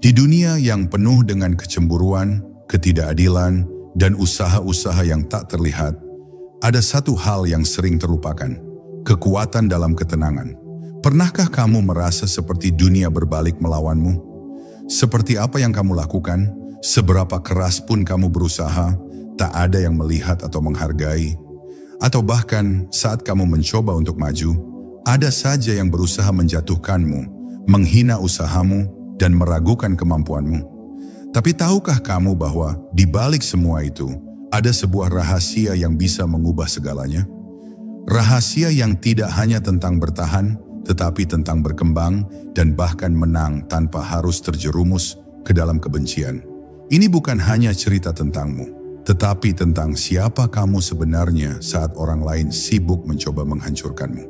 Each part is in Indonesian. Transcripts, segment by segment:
Di dunia yang penuh dengan kecemburuan, ketidakadilan, dan usaha-usaha yang tak terlihat, ada satu hal yang sering terlupakan, kekuatan dalam ketenangan. Pernahkah kamu merasa seperti dunia berbalik melawanmu? Seperti apa yang kamu lakukan, seberapa keras pun kamu berusaha, tak ada yang melihat atau menghargai. Atau bahkan saat kamu mencoba untuk maju, ada saja yang berusaha menjatuhkanmu, menghina usahamu, dan meragukan kemampuanmu. Tapi tahukah kamu bahwa di balik semua itu, ada sebuah rahasia yang bisa mengubah segalanya? Rahasia yang tidak hanya tentang bertahan, tetapi tentang berkembang dan bahkan menang tanpa harus terjerumus ke dalam kebencian. Ini bukan hanya cerita tentangmu, tetapi tentang siapa kamu sebenarnya saat orang lain sibuk mencoba menghancurkanmu.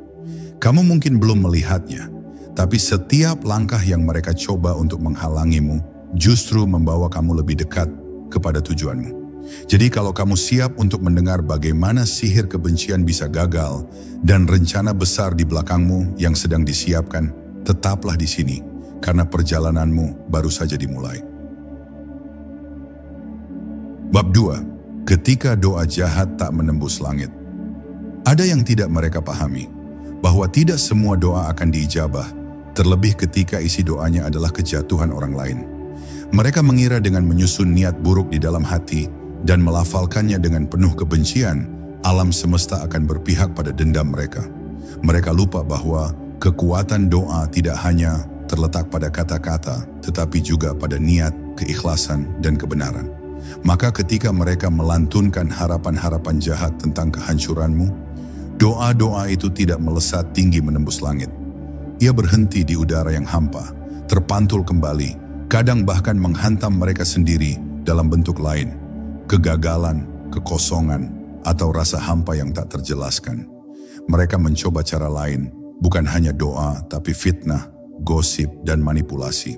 Kamu mungkin belum melihatnya, tapi setiap langkah yang mereka coba untuk menghalangimu justru membawa kamu lebih dekat kepada tujuanmu. Jadi kalau kamu siap untuk mendengar bagaimana sihir kebencian bisa gagal dan rencana besar di belakangmu yang sedang disiapkan, tetaplah di sini karena perjalananmu baru saja dimulai. Bab 2. Ketika doa jahat tak menembus langit. Ada yang tidak mereka pahami, bahwa tidak semua doa akan diijabah, terlebih ketika isi doanya adalah kejatuhan orang lain. Mereka mengira dengan menyusun niat buruk di dalam hati dan melafalkannya dengan penuh kebencian, alam semesta akan berpihak pada dendam mereka. Mereka lupa bahwa kekuatan doa tidak hanya terletak pada kata-kata, tetapi juga pada niat, keikhlasan, dan kebenaran. Maka ketika mereka melantunkan harapan-harapan jahat tentang kehancuranmu, doa-doa itu tidak melesat tinggi menembus langit. Ia berhenti di udara yang hampa, terpantul kembali, kadang bahkan menghantam mereka sendiri dalam bentuk lain, kegagalan, kekosongan, atau rasa hampa yang tak terjelaskan. Mereka mencoba cara lain, bukan hanya doa, tapi fitnah, gosip, dan manipulasi.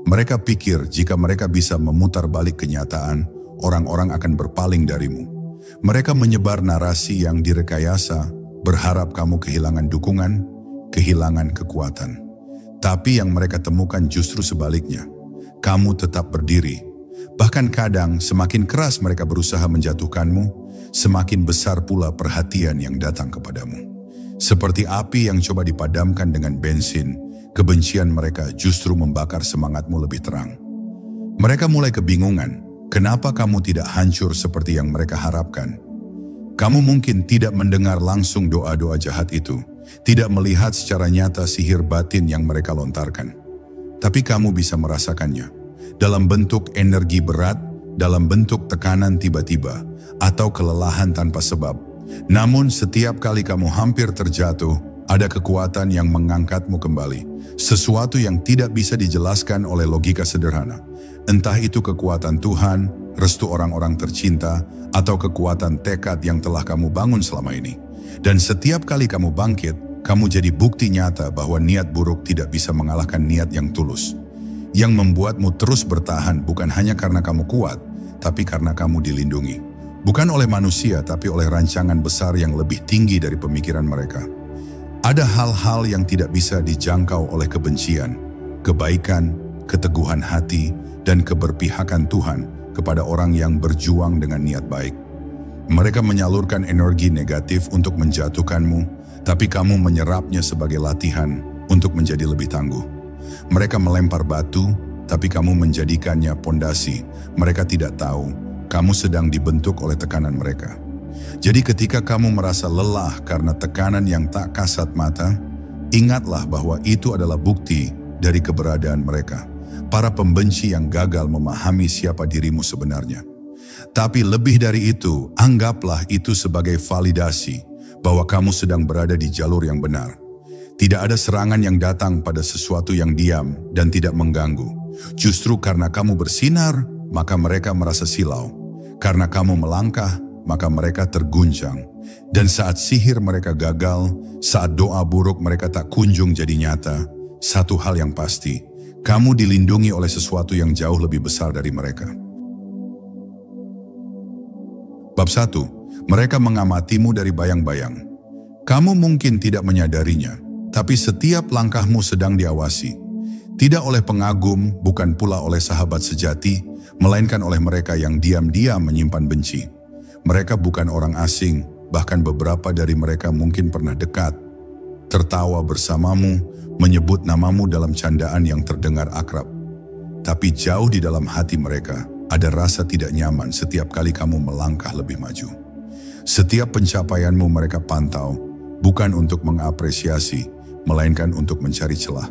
Mereka pikir jika mereka bisa memutar balik kenyataan, orang-orang akan berpaling darimu. Mereka menyebar narasi yang direkayasa, berharap kamu kehilangan dukungan, kehilangan kekuatan. Tapi yang mereka temukan justru sebaliknya. Kamu tetap berdiri. Bahkan kadang semakin keras mereka berusaha menjatuhkanmu, semakin besar pula perhatian yang datang kepadamu. Seperti api yang coba dipadamkan dengan bensin, kebencian mereka justru membakar semangatmu lebih terang. Mereka mulai kebingungan, kenapa kamu tidak hancur seperti yang mereka harapkan? Kamu mungkin tidak mendengar langsung doa-doa jahat itu, tidak melihat secara nyata sihir batin yang mereka lontarkan. Tapi kamu bisa merasakannya, dalam bentuk energi berat, dalam bentuk tekanan tiba-tiba, atau kelelahan tanpa sebab. Namun setiap kali kamu hampir terjatuh, ada kekuatan yang mengangkatmu kembali. Sesuatu yang tidak bisa dijelaskan oleh logika sederhana. Entah itu kekuatan Tuhan, restu orang-orang tercinta, atau kekuatan tekad yang telah kamu bangun selama ini. Dan setiap kali kamu bangkit, kamu jadi bukti nyata bahwa niat buruk tidak bisa mengalahkan niat yang tulus. Yang membuatmu terus bertahan bukan hanya karena kamu kuat, tapi karena kamu dilindungi. Bukan oleh manusia, tapi oleh rancangan besar yang lebih tinggi dari pemikiran mereka. Ada hal-hal yang tidak bisa dijangkau oleh kebencian, kebaikan, keteguhan hati, dan keberpihakan Tuhan kepada orang yang berjuang dengan niat baik. Mereka menyalurkan energi negatif untuk menjatuhkanmu, tapi kamu menyerapnya sebagai latihan untuk menjadi lebih tangguh. Mereka melempar batu, tapi kamu menjadikannya pondasi. Mereka tidak tahu, kamu sedang dibentuk oleh tekanan mereka. Jadi ketika kamu merasa lelah karena tekanan yang tak kasat mata, ingatlah bahwa itu adalah bukti dari keberadaan mereka, para pembenci yang gagal memahami siapa dirimu sebenarnya. Tapi lebih dari itu, anggaplah itu sebagai validasi bahwa kamu sedang berada di jalur yang benar. Tidak ada serangan yang datang pada sesuatu yang diam dan tidak mengganggu. Justru karena kamu bersinar, maka mereka merasa silau. Karena kamu melangkah, maka mereka terguncang. Dan saat sihir mereka gagal, saat doa buruk mereka tak kunjung jadi nyata, satu hal yang pasti, kamu dilindungi oleh sesuatu yang jauh lebih besar dari mereka. Bab 1. Mereka mengamatimu dari bayang-bayang. Kamu mungkin tidak menyadarinya, tapi setiap langkahmu sedang diawasi. Tidak oleh pengagum, bukan pula oleh sahabat sejati, melainkan oleh mereka yang diam-diam menyimpan benci. Mereka bukan orang asing, bahkan beberapa dari mereka mungkin pernah dekat, tertawa bersamamu, menyebut namamu dalam candaan yang terdengar akrab. Tapi jauh di dalam hati mereka, ada rasa tidak nyaman setiap kali kamu melangkah lebih maju. Setiap pencapaianmu mereka pantau, bukan untuk mengapresiasi, melainkan untuk mencari celah.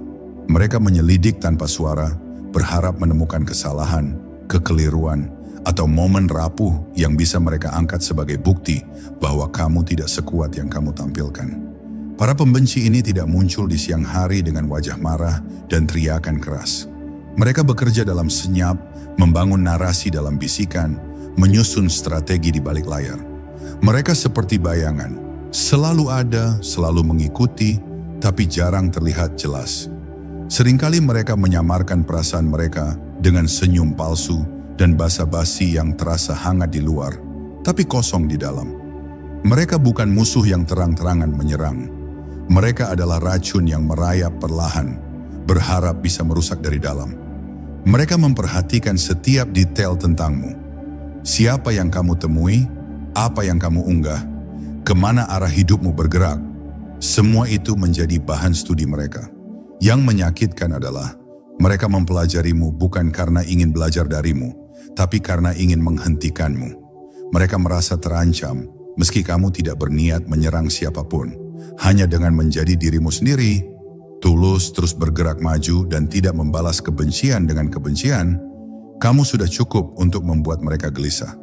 Mereka menyelidik tanpa suara, berharap menemukan kesalahan, kekeliruan, atau momen rapuh yang bisa mereka angkat sebagai bukti bahwa kamu tidak sekuat yang kamu tampilkan. Para pembenci ini tidak muncul di siang hari dengan wajah marah dan teriakan keras. Mereka bekerja dalam senyap, membangun narasi dalam bisikan, menyusun strategi di balik layar. Mereka seperti bayangan, selalu ada, selalu mengikuti, tapi jarang terlihat jelas. Seringkali mereka menyamarkan perasaan mereka dengan senyum palsu dan basa-basi yang terasa hangat di luar, tapi kosong di dalam. Mereka bukan musuh yang terang-terangan menyerang. Mereka adalah racun yang merayap perlahan, berharap bisa merusak dari dalam. Mereka memperhatikan setiap detail tentangmu. Siapa yang kamu temui, apa yang kamu unggah, kemana arah hidupmu bergerak, semua itu menjadi bahan studi mereka. Yang menyakitkan adalah mereka mempelajarimu bukan karena ingin belajar darimu, tapi karena ingin menghentikanmu. Mereka merasa terancam meski kamu tidak berniat menyerang siapapun. Hanya dengan menjadi dirimu sendiri, tulus terus bergerak maju dan tidak membalas kebencian dengan kebencian, kamu sudah cukup untuk membuat mereka gelisah.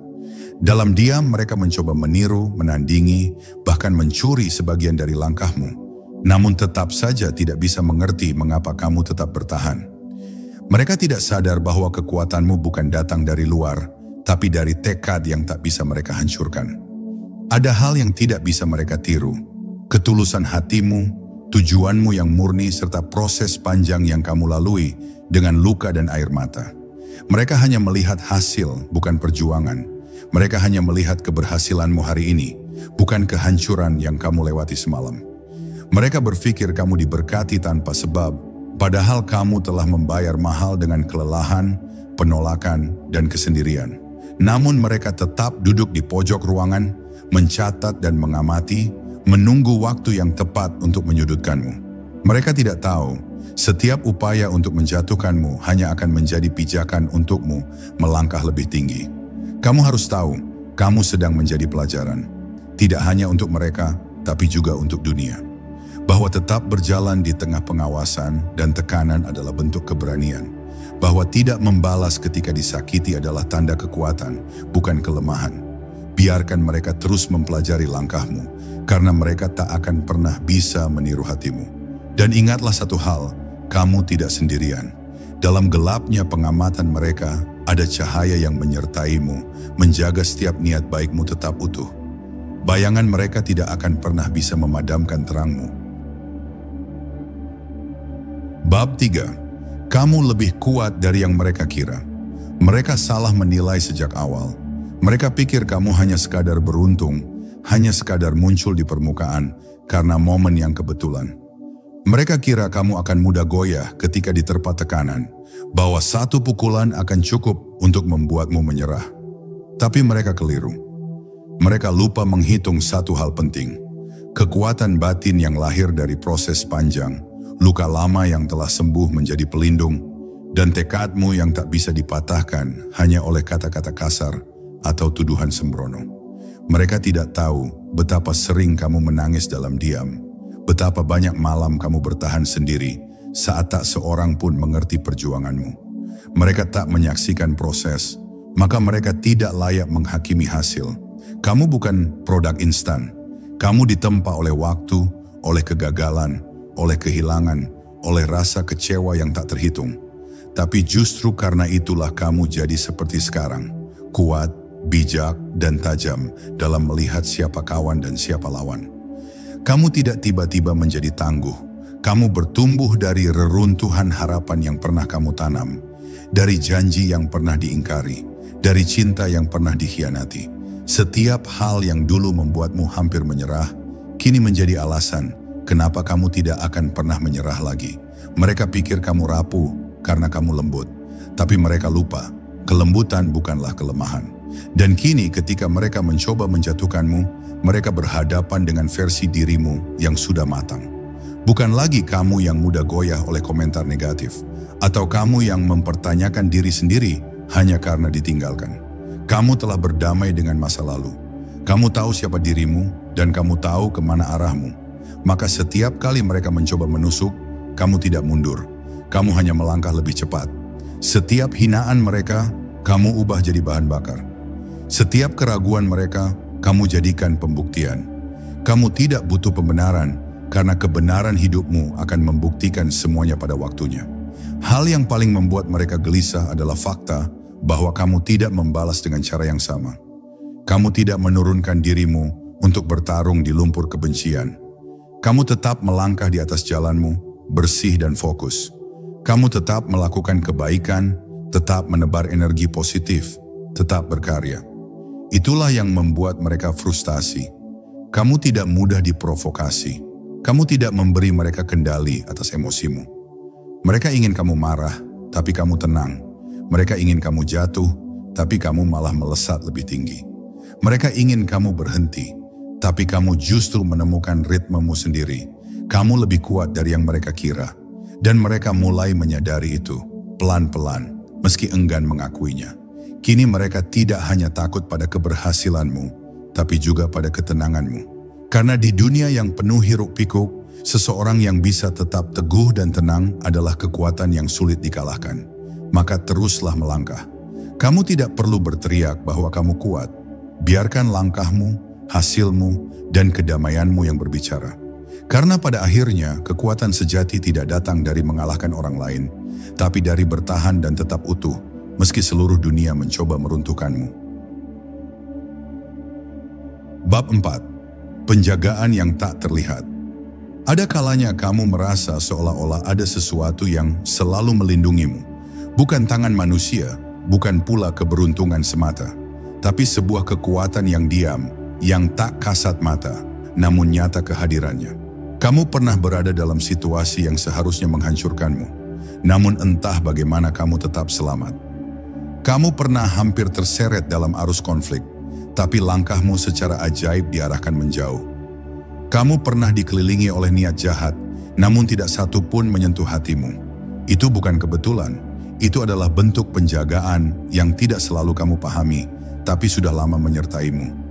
Dalam diam mereka mencoba meniru, menandingi, bahkan mencuri sebagian dari langkahmu. Namun tetap saja tidak bisa mengerti mengapa kamu tetap bertahan. Mereka tidak sadar bahwa kekuatanmu bukan datang dari luar, tapi dari tekad yang tak bisa mereka hancurkan. Ada hal yang tidak bisa mereka tiru. Ketulusan hatimu, tujuanmu yang murni serta proses panjang yang kamu lalui dengan luka dan air mata. Mereka hanya melihat hasil, bukan perjuangan. Mereka hanya melihat keberhasilanmu hari ini, bukan kehancuran yang kamu lewati semalam. Mereka berpikir kamu diberkati tanpa sebab, padahal kamu telah membayar mahal dengan kelelahan, penolakan, dan kesendirian. Namun mereka tetap duduk di pojok ruangan, mencatat dan mengamati, menunggu waktu yang tepat untuk menyudutkanmu. Mereka tidak tahu, setiap upaya untuk menjatuhkanmu hanya akan menjadi pijakan untukmu melangkah lebih tinggi. Kamu harus tahu, kamu sedang menjadi pelajaran. Tidak hanya untuk mereka, tapi juga untuk dunia. Bahwa tetap berjalan di tengah pengawasan dan tekanan adalah bentuk keberanian. Bahwa tidak membalas ketika disakiti adalah tanda kekuatan, bukan kelemahan. Biarkan mereka terus mempelajari langkahmu, karena mereka tak akan pernah bisa meniru hatimu. Dan ingatlah satu hal, kamu tidak sendirian. Dalam gelapnya pengamatan mereka, ada cahaya yang menyertaimu, menjaga setiap niat baikmu tetap utuh. Bayangan mereka tidak akan pernah bisa memadamkan terangmu. Bab 3. Kamu lebih kuat dari yang mereka kira. Mereka salah menilai sejak awal. Mereka pikir kamu hanya sekadar beruntung, hanya sekadar muncul di permukaan karena momen yang kebetulan. Mereka kira kamu akan mudah goyah ketika diterpa tekanan, bahwa satu pukulan akan cukup untuk membuatmu menyerah. Tapi mereka keliru. Mereka lupa menghitung satu hal penting. Kekuatan batin yang lahir dari proses panjang, luka lama yang telah sembuh menjadi pelindung, dan tekadmu yang tak bisa dipatahkan hanya oleh kata-kata kasar atau tuduhan sembrono. Mereka tidak tahu betapa sering kamu menangis dalam diam, betapa banyak malam kamu bertahan sendiri saat tak seorang pun mengerti perjuanganmu. Mereka tak menyaksikan proses, maka mereka tidak layak menghakimi hasil. Kamu bukan produk instan. Kamu ditempa oleh waktu, oleh kegagalan, oleh kehilangan, oleh rasa kecewa yang tak terhitung. Tapi justru karena itulah kamu jadi seperti sekarang, kuat, bijak, dan tajam dalam melihat siapa kawan dan siapa lawan. Kamu tidak tiba-tiba menjadi tangguh. Kamu bertumbuh dari reruntuhan harapan yang pernah kamu tanam, dari janji yang pernah diingkari, dari cinta yang pernah dikhianati. Setiap hal yang dulu membuatmu hampir menyerah, kini menjadi alasan kenapa kamu tidak akan pernah menyerah lagi. Mereka pikir kamu rapuh karena kamu lembut. Tapi mereka lupa, kelembutan bukanlah kelemahan. Dan kini ketika mereka mencoba menjatuhkanmu, mereka berhadapan dengan versi dirimu yang sudah matang. Bukan lagi kamu yang mudah goyah oleh komentar negatif, atau kamu yang mempertanyakan diri sendiri hanya karena ditinggalkan. Kamu telah berdamai dengan masa lalu. Kamu tahu siapa dirimu dan kamu tahu kemana arahmu. Maka setiap kali mereka mencoba menusuk, kamu tidak mundur. Kamu hanya melangkah lebih cepat. Setiap hinaan mereka, kamu ubah jadi bahan bakar. Setiap keraguan mereka, kamu jadikan pembuktian. Kamu tidak butuh pembenaran, karena kebenaran hidupmu akan membuktikan semuanya pada waktunya. Hal yang paling membuat mereka gelisah adalah fakta bahwa kamu tidak membalas dengan cara yang sama. Kamu tidak menurunkan dirimu untuk bertarung di lumpur kebencian. Kamu tetap melangkah di atas jalanmu, bersih dan fokus. Kamu tetap melakukan kebaikan, tetap menebar energi positif, tetap berkarya. Itulah yang membuat mereka frustasi. Kamu tidak mudah diprovokasi. Kamu tidak memberi mereka kendali atas emosimu. Mereka ingin kamu marah, tapi kamu tenang. Mereka ingin kamu jatuh, tapi kamu malah melesat lebih tinggi. Mereka ingin kamu berhenti, tapi kamu justru menemukan ritmemu sendiri. Kamu lebih kuat dari yang mereka kira. Dan mereka mulai menyadari itu, pelan-pelan, meski enggan mengakuinya. Kini mereka tidak hanya takut pada keberhasilanmu, tapi juga pada ketenanganmu. Karena di dunia yang penuh hiruk-pikuk, seseorang yang bisa tetap teguh dan tenang adalah kekuatan yang sulit dikalahkan. Maka teruslah melangkah. Kamu tidak perlu berteriak bahwa kamu kuat. Biarkan langkahmu, hasilmu, dan kedamaianmu yang berbicara. Karena pada akhirnya, kekuatan sejati tidak datang dari mengalahkan orang lain, tapi dari bertahan dan tetap utuh, meski seluruh dunia mencoba meruntuhkanmu. Bab 4. Penjagaan yang tak terlihat. Ada kalanya kamu merasa seolah-olah ada sesuatu yang selalu melindungimu. Bukan tangan manusia, bukan pula keberuntungan semata, tapi sebuah kekuatan yang diam, yang tak kasat mata, namun nyata kehadirannya. Kamu pernah berada dalam situasi yang seharusnya menghancurkanmu, namun entah bagaimana kamu tetap selamat. Kamu pernah hampir terseret dalam arus konflik, tapi langkahmu secara ajaib diarahkan menjauh. Kamu pernah dikelilingi oleh niat jahat, namun tidak satu pun menyentuh hatimu. Itu bukan kebetulan, itu adalah bentuk penjagaan yang tidak selalu kamu pahami, tapi sudah lama menyertaimu.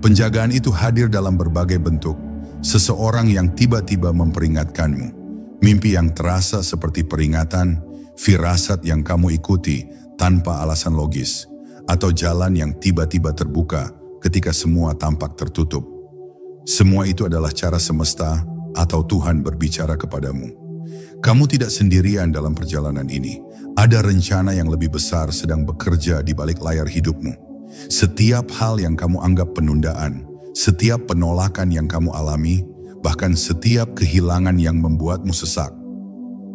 Penjagaan itu hadir dalam berbagai bentuk, seseorang yang tiba-tiba memperingatkanmu, mimpi yang terasa seperti peringatan, firasat yang kamu ikuti tanpa alasan logis, atau jalan yang tiba-tiba terbuka ketika semua tampak tertutup. Semua itu adalah cara semesta atau Tuhan berbicara kepadamu. Kamu tidak sendirian dalam perjalanan ini. Ada rencana yang lebih besar sedang bekerja di balik layar hidupmu. Setiap hal yang kamu anggap penundaan, setiap penolakan yang kamu alami, bahkan setiap kehilangan yang membuatmu sesak,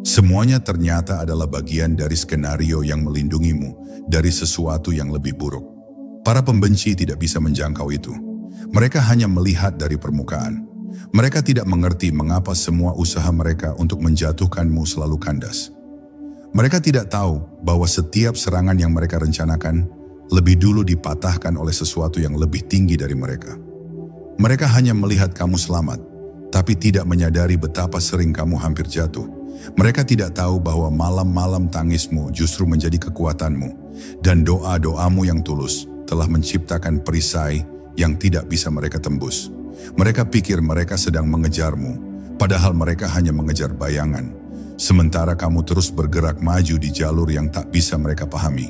semuanya ternyata adalah bagian dari skenario yang melindungimu dari sesuatu yang lebih buruk. Para pembenci tidak bisa menjangkau itu. Mereka hanya melihat dari permukaan. Mereka tidak mengerti mengapa semua usaha mereka untuk menjatuhkanmu selalu kandas. Mereka tidak tahu bahwa setiap serangan yang mereka rencanakan lebih dulu dipatahkan oleh sesuatu yang lebih tinggi dari mereka. Mereka hanya melihat kamu selamat, tapi tidak menyadari betapa sering kamu hampir jatuh. Mereka tidak tahu bahwa malam-malam tangismu justru menjadi kekuatanmu, dan doa-doamu yang tulus telah menciptakan perisai yang tidak bisa mereka tembus. Mereka pikir mereka sedang mengejarmu, padahal mereka hanya mengejar bayangan. Sementara kamu terus bergerak maju di jalur yang tak bisa mereka pahami.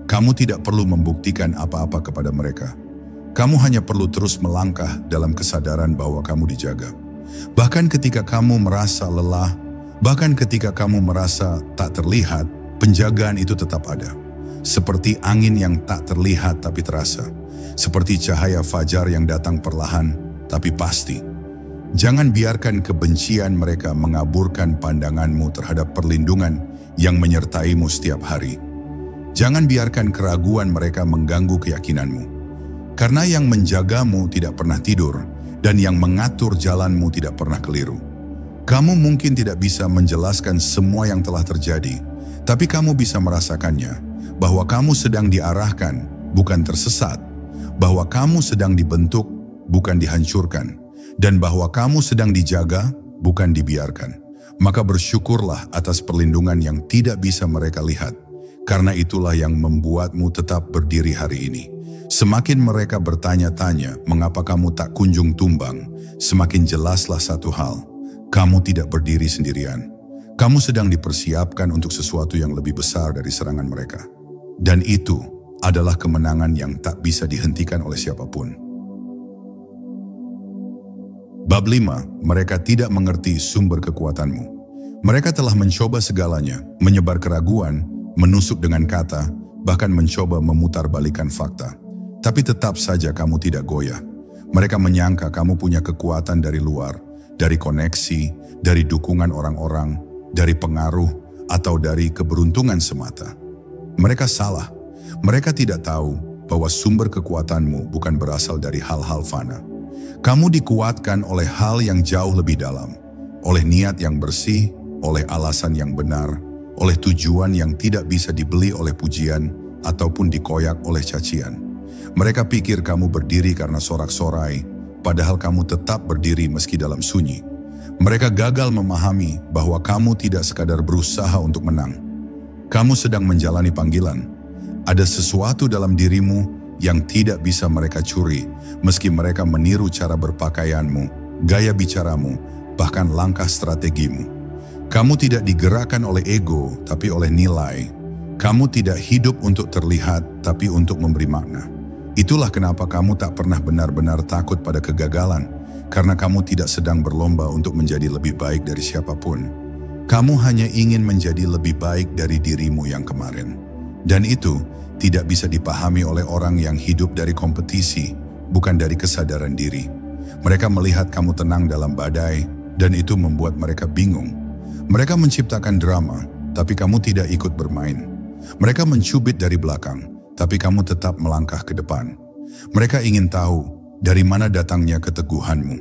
Kamu tidak perlu membuktikan apa-apa kepada mereka. Kamu hanya perlu terus melangkah dalam kesadaran bahwa kamu dijaga. Bahkan ketika kamu merasa lelah, bahkan ketika kamu merasa tak terlihat, penjagaan itu tetap ada. Seperti angin yang tak terlihat tapi terasa. Seperti cahaya fajar yang datang perlahan tapi pasti. Jangan biarkan kebencian mereka mengaburkan pandanganmu terhadap perlindungan yang menyertaimu setiap hari. Jangan biarkan keraguan mereka mengganggu keyakinanmu. Karena yang menjagamu tidak pernah tidur dan yang mengatur jalanmu tidak pernah keliru. Kamu mungkin tidak bisa menjelaskan semua yang telah terjadi, tapi kamu bisa merasakannya, bahwa kamu sedang diarahkan, bukan tersesat, bahwa kamu sedang dibentuk, bukan dihancurkan, dan bahwa kamu sedang dijaga, bukan dibiarkan. Maka bersyukurlah atas perlindungan yang tidak bisa mereka lihat, karena itulah yang membuatmu tetap berdiri hari ini. Semakin mereka bertanya-tanya mengapa kamu tak kunjung tumbang, semakin jelaslah satu hal, kamu tidak berdiri sendirian. Kamu sedang dipersiapkan untuk sesuatu yang lebih besar dari serangan mereka. Dan itu adalah kemenangan yang tak bisa dihentikan oleh siapapun. Bab 5, mereka tidak mengerti sumber kekuatanmu. Mereka telah mencoba segalanya, menyebar keraguan, menusuk dengan kata, bahkan mencoba memutarbalikkan fakta. Tapi tetap saja kamu tidak goyah. Mereka menyangka kamu punya kekuatan dari luar, dari koneksi, dari dukungan orang-orang, dari pengaruh, atau dari keberuntungan semata. Mereka salah. Mereka tidak tahu bahwa sumber kekuatanmu bukan berasal dari hal-hal fana. Kamu dikuatkan oleh hal yang jauh lebih dalam, oleh niat yang bersih, oleh alasan yang benar, oleh tujuan yang tidak bisa dibeli oleh pujian ataupun dikoyak oleh cacian. Mereka pikir kamu berdiri karena sorak-sorai, padahal kamu tetap berdiri meski dalam sunyi. Mereka gagal memahami bahwa kamu tidak sekadar berusaha untuk menang. Kamu sedang menjalani panggilan. Ada sesuatu dalam dirimu yang tidak bisa mereka curi, meski mereka meniru cara berpakaianmu, gaya bicaramu, bahkan langkah strategimu. Kamu tidak digerakkan oleh ego, tapi oleh nilai. Kamu tidak hidup untuk terlihat, tapi untuk memberi makna. Itulah kenapa kamu tak pernah benar-benar takut pada kegagalan, karena kamu tidak sedang berlomba untuk menjadi lebih baik dari siapapun. Kamu hanya ingin menjadi lebih baik dari dirimu yang kemarin. Dan itu tidak bisa dipahami oleh orang yang hidup dari kompetisi, bukan dari kesadaran diri. Mereka melihat kamu tenang dalam badai, dan itu membuat mereka bingung. Mereka menciptakan drama, tapi kamu tidak ikut bermain. Mereka mencubit dari belakang, tapi kamu tetap melangkah ke depan. Mereka ingin tahu dari mana datangnya keteguhanmu.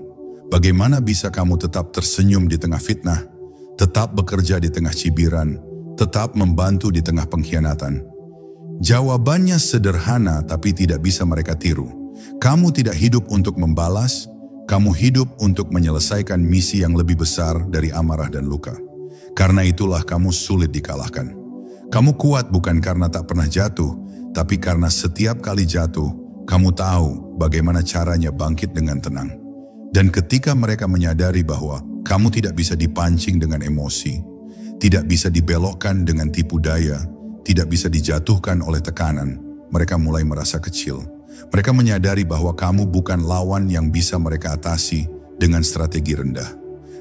Bagaimana bisa kamu tetap tersenyum di tengah fitnah, tetap bekerja di tengah cibiran, tetap membantu di tengah pengkhianatan. Jawabannya sederhana tapi tidak bisa mereka tiru. Kamu tidak hidup untuk membalas, kamu hidup untuk menyelesaikan misi yang lebih besar dari amarah dan luka. Karena itulah kamu sulit dikalahkan. Kamu kuat bukan karena tak pernah jatuh, tapi karena setiap kali jatuh, kamu tahu bagaimana caranya bangkit dengan tenang. Dan ketika mereka menyadari bahwa kamu tidak bisa dipancing dengan emosi, tidak bisa dibelokkan dengan tipu daya, tidak bisa dijatuhkan oleh tekanan, mereka mulai merasa kecil. Mereka menyadari bahwa kamu bukan lawan yang bisa mereka atasi dengan strategi rendah.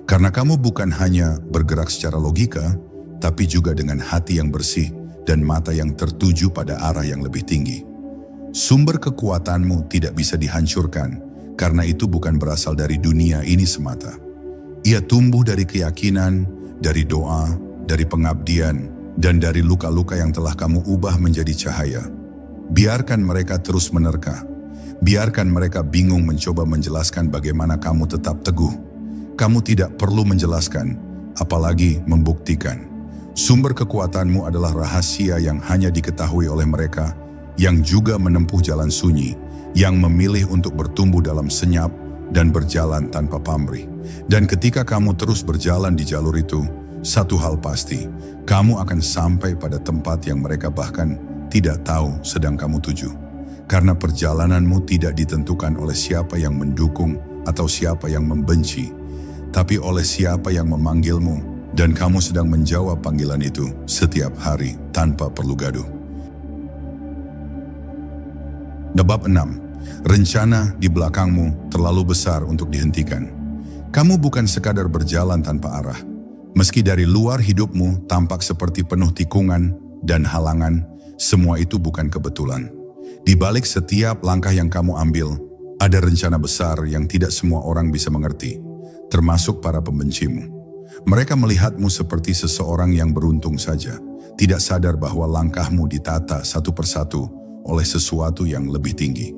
Karena kamu bukan hanya bergerak secara logika, tapi juga dengan hati yang bersih dan mata yang tertuju pada arah yang lebih tinggi. Sumber kekuatanmu tidak bisa dihancurkan, karena itu bukan berasal dari dunia ini semata. Ia tumbuh dari keyakinan, dari doa, dari pengabdian, dan dari luka-luka yang telah kamu ubah menjadi cahaya. Biarkan mereka terus menerka. Biarkan mereka bingung mencoba menjelaskan bagaimana kamu tetap teguh. Kamu tidak perlu menjelaskan, apalagi membuktikan. Sumber kekuatanmu adalah rahasia yang hanya diketahui oleh mereka, yang juga menempuh jalan sunyi, yang memilih untuk bertumbuh dalam senyap dan berjalan tanpa pamrih. Dan ketika kamu terus berjalan di jalur itu, satu hal pasti, kamu akan sampai pada tempat yang mereka bahkan tidak tahu sedang kamu tuju. Karena perjalananmu tidak ditentukan oleh siapa yang mendukung atau siapa yang membenci, tapi oleh siapa yang memanggilmu, dan kamu sedang menjawab panggilan itu setiap hari tanpa perlu gaduh. Bab 6. Rencana di belakangmu terlalu besar untuk dihentikan. Kamu bukan sekadar berjalan tanpa arah. Meski dari luar hidupmu tampak seperti penuh tikungan dan halangan, semua itu bukan kebetulan. Di balik setiap langkah yang kamu ambil, ada rencana besar yang tidak semua orang bisa mengerti, termasuk para pembencimu. Mereka melihatmu seperti seseorang yang beruntung saja, tidak sadar bahwa langkahmu ditata satu persatu oleh sesuatu yang lebih tinggi.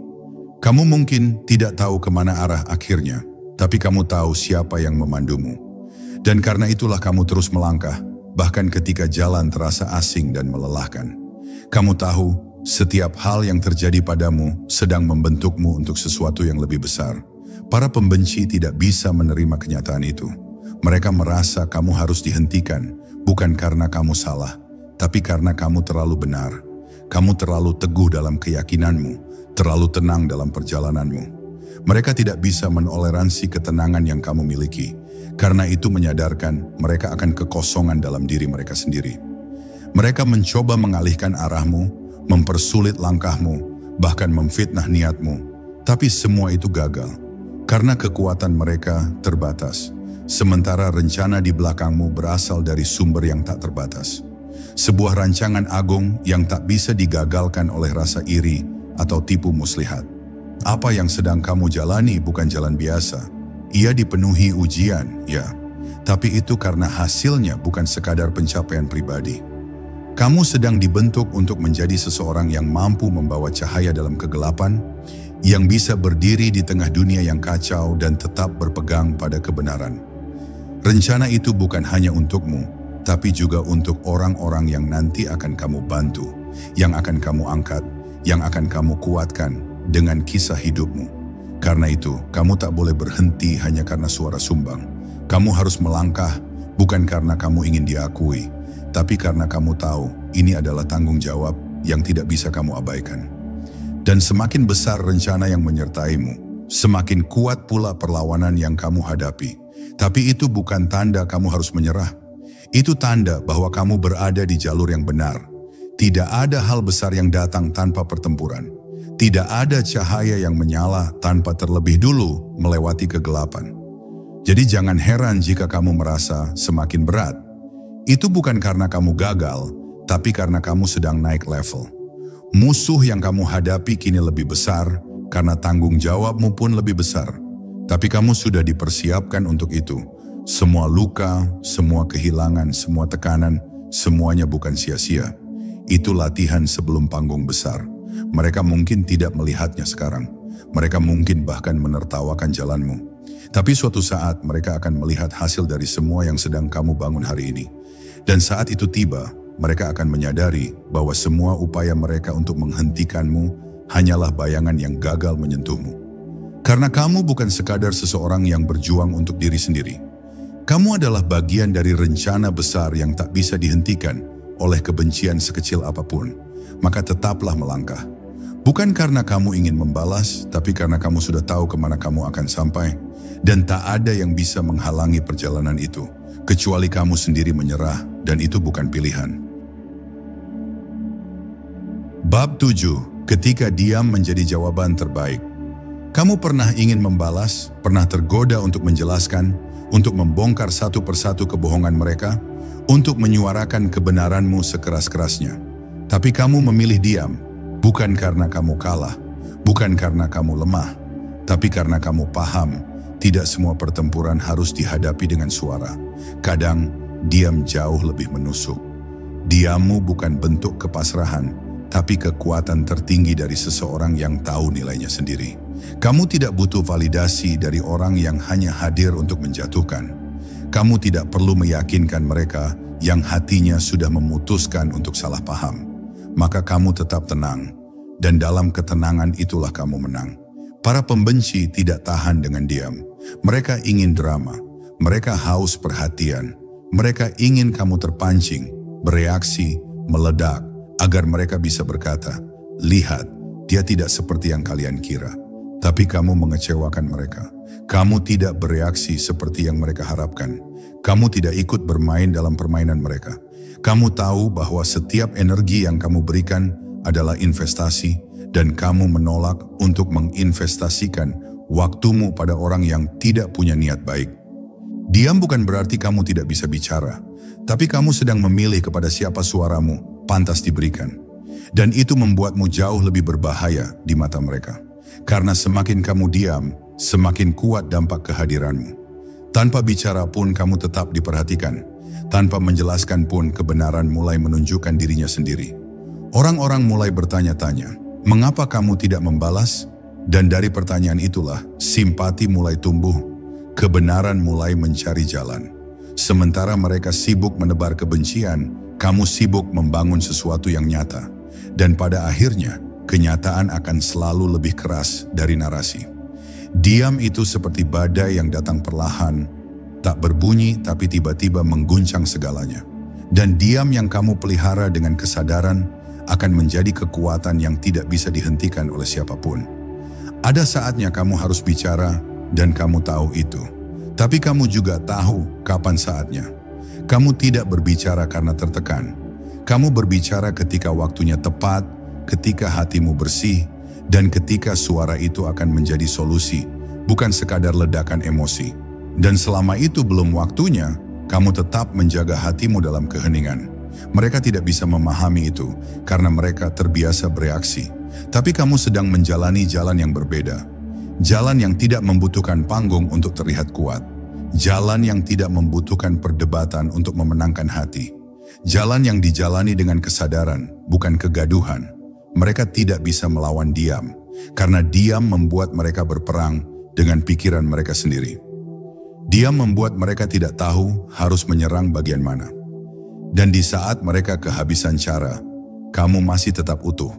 Kamu mungkin tidak tahu kemana arah akhirnya, tapi kamu tahu siapa yang memandumu. Dan karena itulah kamu terus melangkah, bahkan ketika jalan terasa asing dan melelahkan. Kamu tahu, setiap hal yang terjadi padamu sedang membentukmu untuk sesuatu yang lebih besar. Para pembenci tidak bisa menerima kenyataan itu. Mereka merasa kamu harus dihentikan, bukan karena kamu salah, tapi karena kamu terlalu benar. Kamu terlalu teguh dalam keyakinanmu, terlalu tenang dalam perjalananmu. Mereka tidak bisa menoleransi ketenangan yang kamu miliki. Karena itu menyadarkan mereka akan kekosongan dalam diri mereka sendiri. Mereka mencoba mengalihkan arahmu, mempersulit langkahmu, bahkan memfitnah niatmu. Tapi semua itu gagal. Karena kekuatan mereka terbatas. Sementara rencana di belakangmu berasal dari sumber yang tak terbatas. Sebuah rancangan agung yang tak bisa digagalkan oleh rasa iri atau tipu muslihat. Apa yang sedang kamu jalani bukan jalan biasa. Ia dipenuhi ujian, ya. Tapi itu karena hasilnya bukan sekadar pencapaian pribadi. Kamu sedang dibentuk untuk menjadi seseorang yang mampu membawa cahaya dalam kegelapan, yang bisa berdiri di tengah dunia yang kacau dan tetap berpegang pada kebenaran. Rencana itu bukan hanya untukmu, tapi juga untuk orang-orang yang nanti akan kamu bantu, yang akan kamu angkat, yang akan kamu kuatkan dengan kisah hidupmu. Karena itu, kamu tak boleh berhenti hanya karena suara sumbang. Kamu harus melangkah, bukan karena kamu ingin diakui, tapi karena kamu tahu ini adalah tanggung jawab yang tidak bisa kamu abaikan. Dan semakin besar rencana yang menyertaimu, semakin kuat pula perlawanan yang kamu hadapi. Tapi itu bukan tanda kamu harus menyerah. Itu tanda bahwa kamu berada di jalur yang benar. Tidak ada hal besar yang datang tanpa pertempuran. Tidak ada cahaya yang menyala tanpa terlebih dulu melewati kegelapan. Jadi jangan heran jika kamu merasa semakin berat. Itu bukan karena kamu gagal, tapi karena kamu sedang naik level. Musuh yang kamu hadapi kini lebih besar, karena tanggung jawabmu pun lebih besar. Tapi kamu sudah dipersiapkan untuk itu. Semua luka, semua kehilangan, semua tekanan, semuanya bukan sia-sia. Itu latihan sebelum panggung besar. Mereka mungkin tidak melihatnya sekarang. Mereka mungkin bahkan menertawakan jalanmu. Tapi suatu saat mereka akan melihat hasil dari semua yang sedang kamu bangun hari ini. Dan saat itu tiba, mereka akan menyadari bahwa semua upaya mereka untuk menghentikanmu hanyalah bayangan yang gagal menyentuhmu. Karena kamu bukan sekadar seseorang yang berjuang untuk diri sendiri. Kamu adalah bagian dari rencana besar yang tak bisa dihentikan oleh kebencian sekecil apapun. Maka tetaplah melangkah. Bukan karena kamu ingin membalas, tapi karena kamu sudah tahu kemana kamu akan sampai. Dan tak ada yang bisa menghalangi perjalanan itu, kecuali kamu sendiri menyerah, dan itu bukan pilihan. Bab 7. Ketika diam menjadi jawaban terbaik. Kamu pernah ingin membalas, pernah tergoda untuk menjelaskan, untuk membongkar satu persatu kebohongan mereka, untuk menyuarakan kebenaranmu sekeras-kerasnya. Tapi kamu memilih diam, bukan karena kamu kalah, bukan karena kamu lemah, tapi karena kamu paham, tidak semua pertempuran harus dihadapi dengan suara. Kadang, diam jauh lebih menusuk. Diammu bukan bentuk kepasrahan, tapi kekuatan tertinggi dari seseorang yang tahu nilainya sendiri. Kamu tidak butuh validasi dari orang yang hanya hadir untuk menjatuhkan. Kamu tidak perlu meyakinkan mereka yang hatinya sudah memutuskan untuk salah paham. Maka kamu tetap tenang, dan dalam ketenangan itulah kamu menang. Para pembenci tidak tahan dengan diam. Mereka ingin drama, mereka haus perhatian, mereka ingin kamu terpancing, bereaksi, meledak, agar mereka bisa berkata, "Lihat, dia tidak seperti yang kalian kira." Tapi kamu mengecewakan mereka. Kamu tidak bereaksi seperti yang mereka harapkan. Kamu tidak ikut bermain dalam permainan mereka. Kamu tahu bahwa setiap energi yang kamu berikan adalah investasi, dan kamu menolak untuk menginvestasikan waktumu pada orang yang tidak punya niat baik. Diam bukan berarti kamu tidak bisa bicara, tapi kamu sedang memilih kepada siapa suaramu pantas diberikan. Dan itu membuatmu jauh lebih berbahaya di mata mereka. Karena semakin kamu diam, semakin kuat dampak kehadiranmu. Tanpa bicara pun kamu tetap diperhatikan. Tanpa menjelaskan pun kebenaran mulai menunjukkan dirinya sendiri. Orang-orang mulai bertanya-tanya, mengapa kamu tidak membalas? Dan dari pertanyaan itulah, simpati mulai tumbuh, kebenaran mulai mencari jalan. Sementara mereka sibuk menebar kebencian, kamu sibuk membangun sesuatu yang nyata. Dan pada akhirnya, kenyataan akan selalu lebih keras dari narasi. Diam itu seperti badai yang datang perlahan, tak berbunyi tapi tiba-tiba mengguncang segalanya. Dan diam yang kamu pelihara dengan kesadaran akan menjadi kekuatan yang tidak bisa dihentikan oleh siapapun. Ada saatnya kamu harus bicara dan kamu tahu itu. Tapi kamu juga tahu kapan saatnya. Kamu tidak berbicara karena tertekan. Kamu berbicara ketika waktunya tepat, ketika hatimu bersih, dan ketika suara itu akan menjadi solusi, bukan sekadar ledakan emosi. Dan selama itu belum waktunya, kamu tetap menjaga hatimu dalam keheningan. Mereka tidak bisa memahami itu karena mereka terbiasa bereaksi. Tapi kamu sedang menjalani jalan yang berbeda. Jalan yang tidak membutuhkan panggung untuk terlihat kuat. Jalan yang tidak membutuhkan perdebatan untuk memenangkan hati. Jalan yang dijalani dengan kesadaran, bukan kegaduhan. Mereka tidak bisa melawan diam, karena diam membuat mereka berperang dengan pikiran mereka sendiri. Diam membuat mereka tidak tahu harus menyerang bagian mana. Dan di saat mereka kehabisan cara, kamu masih tetap utuh.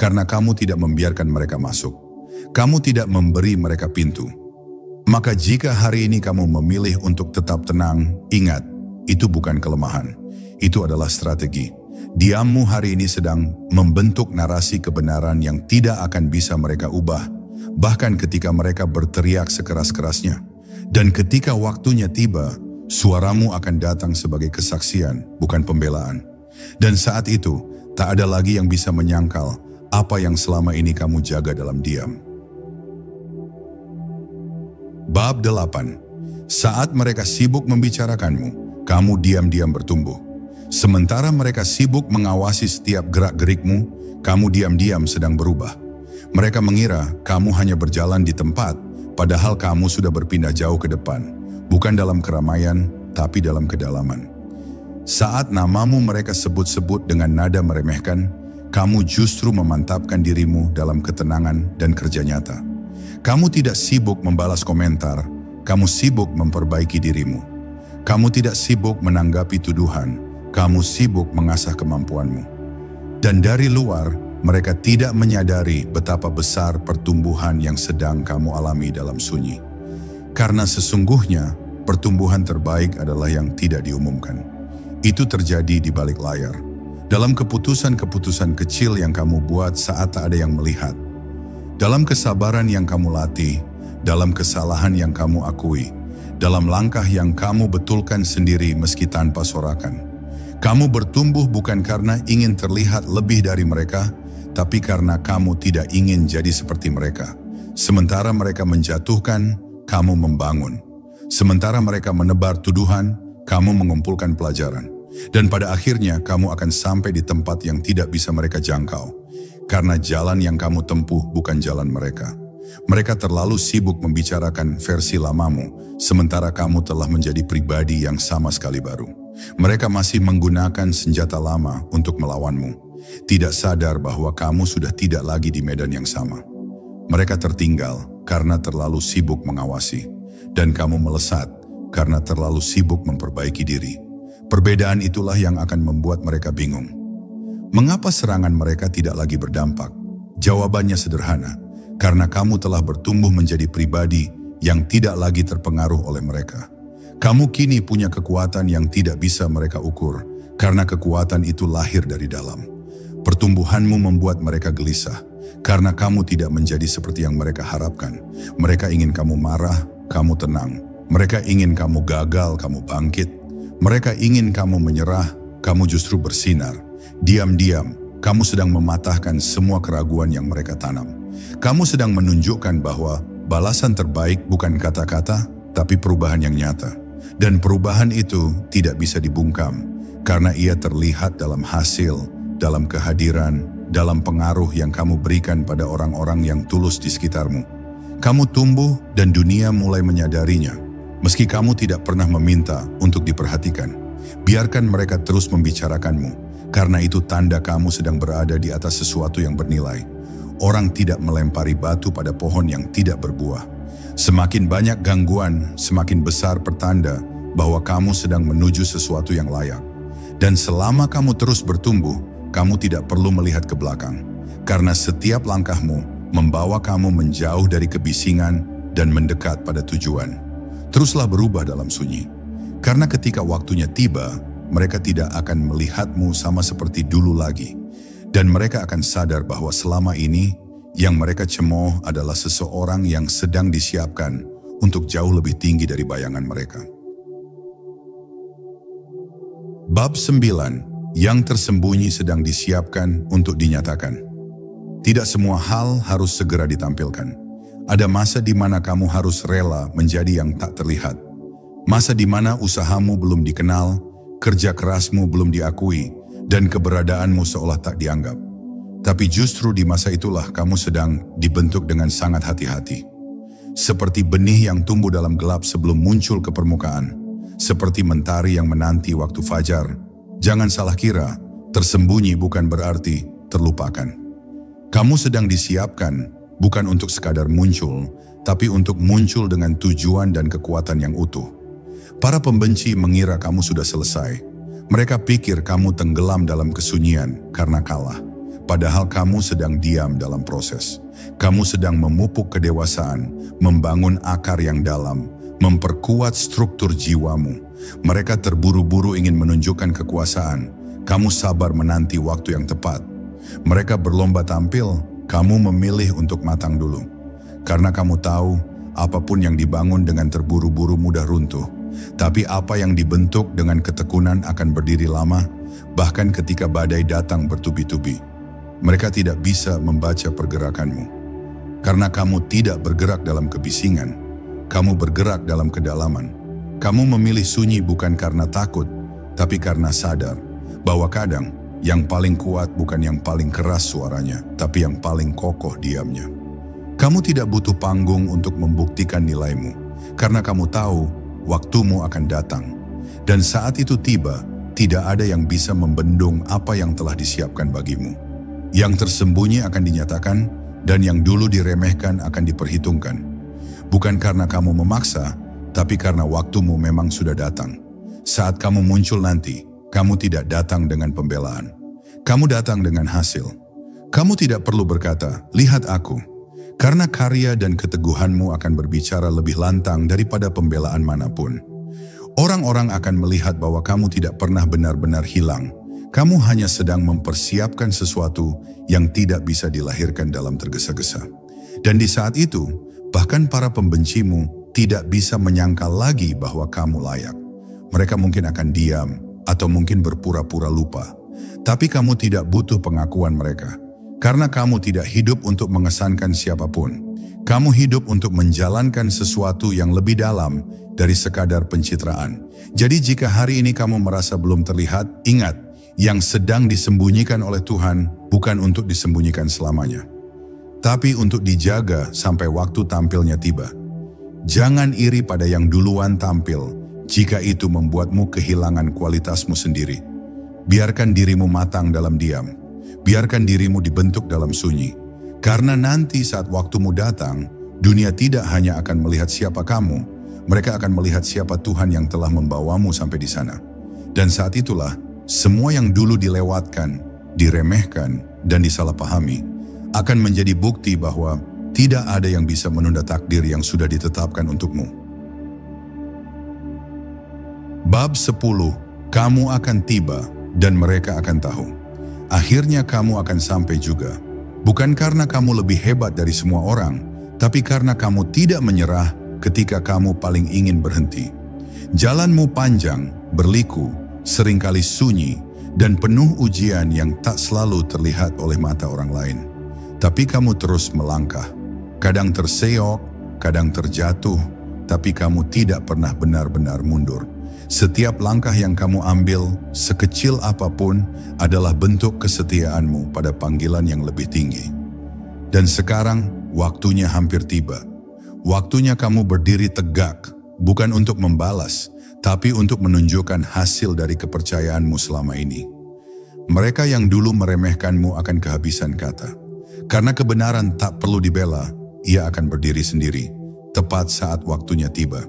Karena kamu tidak membiarkan mereka masuk. Kamu tidak memberi mereka pintu. Maka jika hari ini kamu memilih untuk tetap tenang, ingat, itu bukan kelemahan. Itu adalah strategi. Diammu hari ini sedang membentuk narasi kebenaran yang tidak akan bisa mereka ubah, bahkan ketika mereka berteriak sekeras-kerasnya. Dan ketika waktunya tiba, suaramu akan datang sebagai kesaksian, bukan pembelaan. Dan saat itu, tak ada lagi yang bisa menyangkal apa yang selama ini kamu jaga dalam diam. Bab 8. Saat mereka sibuk membicarakanmu, kamu diam-diam bertumbuh. Sementara mereka sibuk mengawasi setiap gerak-gerikmu, kamu diam-diam sedang berubah. Mereka mengira kamu hanya berjalan di tempat, padahal kamu sudah berpindah jauh ke depan. Bukan dalam keramaian, tapi dalam kedalaman. Saat namamu mereka sebut-sebut dengan nada meremehkan, kamu justru memantapkan dirimu dalam ketenangan dan kerja nyata. Kamu tidak sibuk membalas komentar, kamu sibuk memperbaiki dirimu. Kamu tidak sibuk menanggapi tuduhan, kamu sibuk mengasah kemampuanmu. Dan dari luar, mereka tidak menyadari betapa besar pertumbuhan yang sedang kamu alami dalam sunyi. Karena sesungguhnya, pertumbuhan terbaik adalah yang tidak diumumkan. Itu terjadi di balik layar. Dalam keputusan-keputusan kecil yang kamu buat saat tak ada yang melihat. Dalam kesabaran yang kamu latih, dalam kesalahan yang kamu akui, dalam langkah yang kamu betulkan sendiri meski tanpa sorakan. Kamu bertumbuh bukan karena ingin terlihat lebih dari mereka, tapi karena kamu tidak ingin jadi seperti mereka. Sementara mereka menjatuhkan, kamu membangun. Sementara mereka menebar tuduhan, kamu mengumpulkan pelajaran. Dan pada akhirnya kamu akan sampai di tempat yang tidak bisa mereka jangkau. Karena jalan yang kamu tempuh bukan jalan mereka. Mereka terlalu sibuk membicarakan versi lamamu, sementara kamu telah menjadi pribadi yang sama sekali baru. Mereka masih menggunakan senjata lama untuk melawanmu, tidak sadar bahwa kamu sudah tidak lagi di medan yang sama. Mereka tertinggal karena terlalu sibuk mengawasi, dan kamu melesat karena terlalu sibuk memperbaiki diri. Perbedaan itulah yang akan membuat mereka bingung. Mengapa serangan mereka tidak lagi berdampak? Jawabannya sederhana, karena kamu telah bertumbuh menjadi pribadi yang tidak lagi terpengaruh oleh mereka. Kamu kini punya kekuatan yang tidak bisa mereka ukur, karena kekuatan itu lahir dari dalam. Pertumbuhanmu membuat mereka gelisah, karena kamu tidak menjadi seperti yang mereka harapkan. Mereka ingin kamu marah, kamu tenang. Mereka ingin kamu gagal, kamu bangkit. Mereka ingin kamu menyerah, kamu justru bersinar. Diam-diam, kamu sedang mematahkan semua keraguan yang mereka tanam. Kamu sedang menunjukkan bahwa balasan terbaik bukan kata-kata, tapi perubahan yang nyata. Dan perubahan itu tidak bisa dibungkam, karena ia terlihat dalam hasil, dalam kehadiran, dalam pengaruh yang kamu berikan pada orang-orang yang tulus di sekitarmu. Kamu tumbuh dan dunia mulai menyadarinya, meski kamu tidak pernah meminta untuk diperhatikan. Biarkan mereka terus membicarakanmu, karena itu tanda kamu sedang berada di atas sesuatu yang bernilai. Orang tidak melempari batu pada pohon yang tidak berbuah. Semakin banyak gangguan, semakin besar pertanda bahwa kamu sedang menuju sesuatu yang layak. Dan selama kamu terus bertumbuh, kamu tidak perlu melihat ke belakang, karena setiap langkahmu membawa kamu menjauh dari kebisingan dan mendekat pada tujuan. Teruslah berubah dalam sunyi, karena ketika waktunya tiba, mereka tidak akan melihatmu sama seperti dulu lagi. Dan mereka akan sadar bahwa selama ini, yang mereka cemooh adalah seseorang yang sedang disiapkan untuk jauh lebih tinggi dari bayangan mereka. Bab 9, yang tersembunyi sedang disiapkan untuk dinyatakan. Tidak semua hal harus segera ditampilkan. Ada masa di mana kamu harus rela menjadi yang tak terlihat. Masa di mana usahamu belum dikenal, kerja kerasmu belum diakui, dan keberadaanmu seolah tak dianggap. Tapi justru di masa itulah kamu sedang dibentuk dengan sangat hati-hati. Seperti benih yang tumbuh dalam gelap sebelum muncul ke permukaan. Seperti mentari yang menanti waktu fajar. Jangan salah kira, tersembunyi bukan berarti terlupakan. Kamu sedang disiapkan bukan untuk sekadar muncul, tapi untuk muncul dengan tujuan dan kekuatan yang utuh. Para pembenci mengira kamu sudah selesai. Mereka pikir kamu tenggelam dalam kesunyian karena kalah. Padahal kamu sedang diam dalam proses. Kamu sedang memupuk kedewasaan, membangun akar yang dalam, memperkuat struktur jiwamu. Mereka terburu-buru ingin menunjukkan kekuasaan. Kamu sabar menanti waktu yang tepat. Mereka berlomba tampil, kamu memilih untuk matang dulu. Karena kamu tahu, apapun yang dibangun dengan terburu-buru mudah runtuh. Tapi apa yang dibentuk dengan ketekunan akan berdiri lama, bahkan ketika badai datang bertubi-tubi. Mereka tidak bisa membaca pergerakanmu. Karena kamu tidak bergerak dalam kebisingan. Kamu bergerak dalam kedalaman. Kamu memilih sunyi bukan karena takut, tapi karena sadar bahwa kadang yang paling kuat bukan yang paling keras suaranya, tapi yang paling kokoh diamnya. Kamu tidak butuh panggung untuk membuktikan nilaimu, karena kamu tahu waktumu akan datang. Dan saat itu tiba, tidak ada yang bisa membendung apa yang telah disiapkan bagimu. Yang tersembunyi akan dinyatakan, dan yang dulu diremehkan akan diperhitungkan. Bukan karena kamu memaksa, tapi karena waktumu memang sudah datang. Saat kamu muncul nanti, kamu tidak datang dengan pembelaan. Kamu datang dengan hasil. Kamu tidak perlu berkata, "Lihat aku." Karena karya dan keteguhanmu akan berbicara lebih lantang daripada pembelaan manapun. Orang-orang akan melihat bahwa kamu tidak pernah benar-benar hilang. Kamu hanya sedang mempersiapkan sesuatu yang tidak bisa dilahirkan dalam tergesa-gesa. Dan di saat itu, bahkan para pembencimu tidak bisa menyangkal lagi bahwa kamu layak. Mereka mungkin akan diam atau mungkin berpura-pura lupa. Tapi kamu tidak butuh pengakuan mereka. Karena kamu tidak hidup untuk mengesankan siapapun. Kamu hidup untuk menjalankan sesuatu yang lebih dalam dari sekadar pencitraan. Jadi jika hari ini kamu merasa belum terlihat, ingat, yang sedang disembunyikan oleh Tuhan bukan untuk disembunyikan selamanya, tapi untuk dijaga sampai waktu tampilnya tiba. Jangan iri pada yang duluan tampil, jika itu membuatmu kehilangan kualitasmu sendiri. Biarkan dirimu matang dalam diam. Biarkan dirimu dibentuk dalam sunyi. Karena nanti saat waktumu datang, dunia tidak hanya akan melihat siapa kamu, mereka akan melihat siapa Tuhan yang telah membawamu sampai di sana. Dan saat itulah, semua yang dulu dilewatkan, diremehkan, dan disalahpahami, akan menjadi bukti bahwa tidak ada yang bisa menunda takdir yang sudah ditetapkan untukmu. Bab 10, kamu akan tiba dan mereka akan tahu. Akhirnya kamu akan sampai juga. Bukan karena kamu lebih hebat dari semua orang, tapi karena kamu tidak menyerah ketika kamu paling ingin berhenti. Jalanmu panjang, berliku, seringkali sunyi, dan penuh ujian yang tak selalu terlihat oleh mata orang lain. Tapi kamu terus melangkah. Kadang terseok, kadang terjatuh, tapi kamu tidak pernah benar-benar mundur. Setiap langkah yang kamu ambil, sekecil apapun, adalah bentuk kesetiaanmu pada panggilan yang lebih tinggi. Dan sekarang, waktunya hampir tiba. Waktunya kamu berdiri tegak, bukan untuk membalas, tapi untuk menunjukkan hasil dari kepercayaanmu selama ini. Mereka yang dulu meremehkanmu akan kehabisan kata. Karena kebenaran tak perlu dibela, ia akan berdiri sendiri, tepat saat waktunya tiba.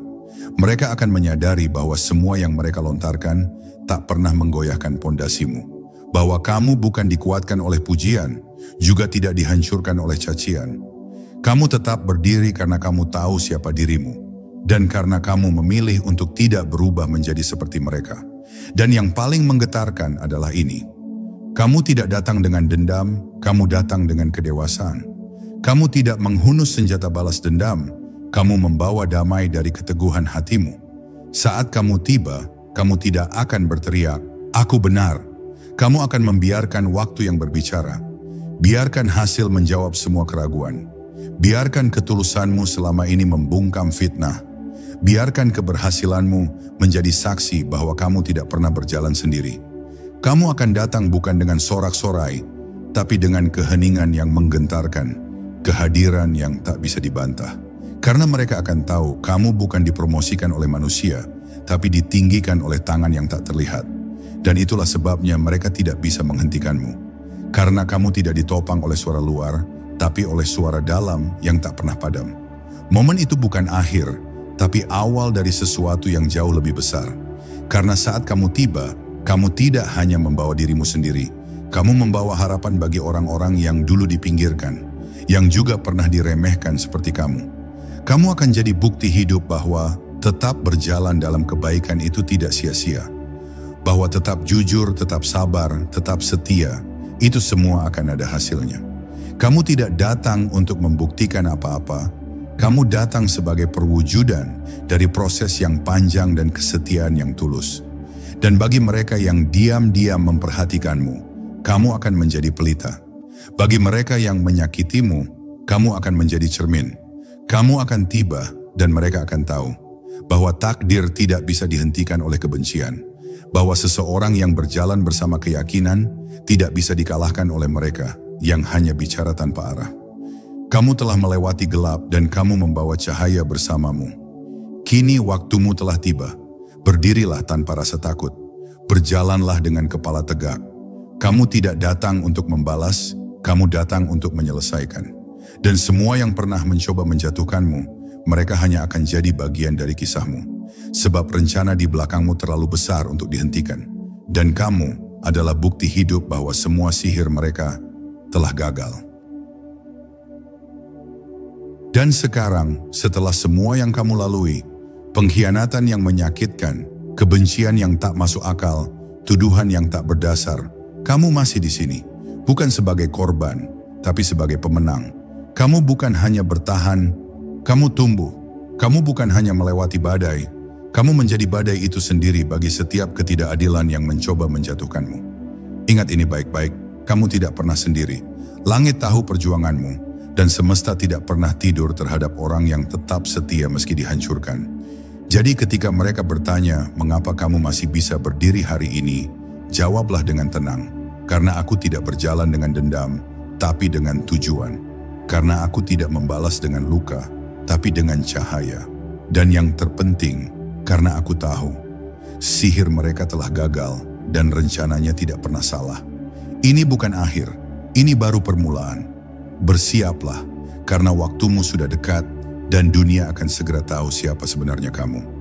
Mereka akan menyadari bahwa semua yang mereka lontarkan tak pernah menggoyahkan pondasimu. Bahwa kamu bukan dikuatkan oleh pujian, juga tidak dihancurkan oleh cacian. Kamu tetap berdiri karena kamu tahu siapa dirimu. Dan karena kamu memilih untuk tidak berubah menjadi seperti mereka. Dan yang paling menggetarkan adalah ini. Kamu tidak datang dengan dendam, kamu datang dengan kedewasaan. Kamu tidak menghunus senjata balas dendam, kamu membawa damai dari keteguhan hatimu. Saat kamu tiba, kamu tidak akan berteriak, "Aku benar." Kamu akan membiarkan waktu yang berbicara. Biarkan hasil menjawab semua keraguan. Biarkan ketulusanmu selama ini membungkam fitnah. Biarkan keberhasilanmu menjadi saksi bahwa kamu tidak pernah berjalan sendiri. Kamu akan datang bukan dengan sorak-sorai, tapi dengan keheningan yang menggentarkan, kehadiran yang tak bisa dibantah. Karena mereka akan tahu kamu bukan dipromosikan oleh manusia, tapi ditinggikan oleh tangan yang tak terlihat. Dan itulah sebabnya mereka tidak bisa menghentikanmu. Karena kamu tidak ditopang oleh suara luar, tapi oleh suara dalam yang tak pernah padam. Momen itu bukan akhir, tapi awal dari sesuatu yang jauh lebih besar. Karena saat kamu tiba, kamu tidak hanya membawa dirimu sendiri, kamu membawa harapan bagi orang-orang yang dulu dipinggirkan, yang juga pernah diremehkan seperti kamu. Kamu akan jadi bukti hidup bahwa tetap berjalan dalam kebaikan itu tidak sia-sia. Bahwa tetap jujur, tetap sabar, tetap setia, itu semua akan ada hasilnya. Kamu tidak datang untuk membuktikan apa-apa, kamu datang sebagai perwujudan dari proses yang panjang dan kesetiaan yang tulus. Dan bagi mereka yang diam-diam memperhatikanmu, kamu akan menjadi pelita. Bagi mereka yang menyakitimu, kamu akan menjadi cermin. Kamu akan tiba dan mereka akan tahu bahwa takdir tidak bisa dihentikan oleh kebencian. Bahwa seseorang yang berjalan bersama keyakinan tidak bisa dikalahkan oleh mereka yang hanya bicara tanpa arah. Kamu telah melewati gelap dan kamu membawa cahaya bersamamu. Kini waktumu telah tiba. Berdirilah tanpa rasa takut. Berjalanlah dengan kepala tegak. Kamu tidak datang untuk membalas, kamu datang untuk menyelesaikan. Dan semua yang pernah mencoba menjatuhkanmu, mereka hanya akan jadi bagian dari kisahmu. Sebab rencana di belakangmu terlalu besar untuk dihentikan. Dan kamu adalah bukti hidup bahwa semua sihir mereka telah gagal. Dan sekarang, setelah semua yang kamu lalui, pengkhianatan yang menyakitkan, kebencian yang tak masuk akal, tuduhan yang tak berdasar, kamu masih di sini, bukan sebagai korban, tapi sebagai pemenang. Kamu bukan hanya bertahan, kamu tumbuh. Kamu bukan hanya melewati badai, kamu menjadi badai itu sendiri bagi setiap ketidakadilan yang mencoba menjatuhkanmu. Ingat ini baik-baik, kamu tidak pernah sendiri. Langit tahu perjuanganmu. Dan semesta tidak pernah tidur terhadap orang yang tetap setia meski dihancurkan. Jadi ketika mereka bertanya, mengapa kamu masih bisa berdiri hari ini? Jawablah dengan tenang, karena aku tidak berjalan dengan dendam, tapi dengan tujuan. Karena aku tidak membalas dengan luka, tapi dengan cahaya. Dan yang terpenting, karena aku tahu, sihir mereka telah gagal dan rencananya tidak pernah salah. Ini bukan akhir, ini baru permulaan. Bersiaplah, karena waktumu sudah dekat dan dunia akan segera tahu siapa sebenarnya kamu.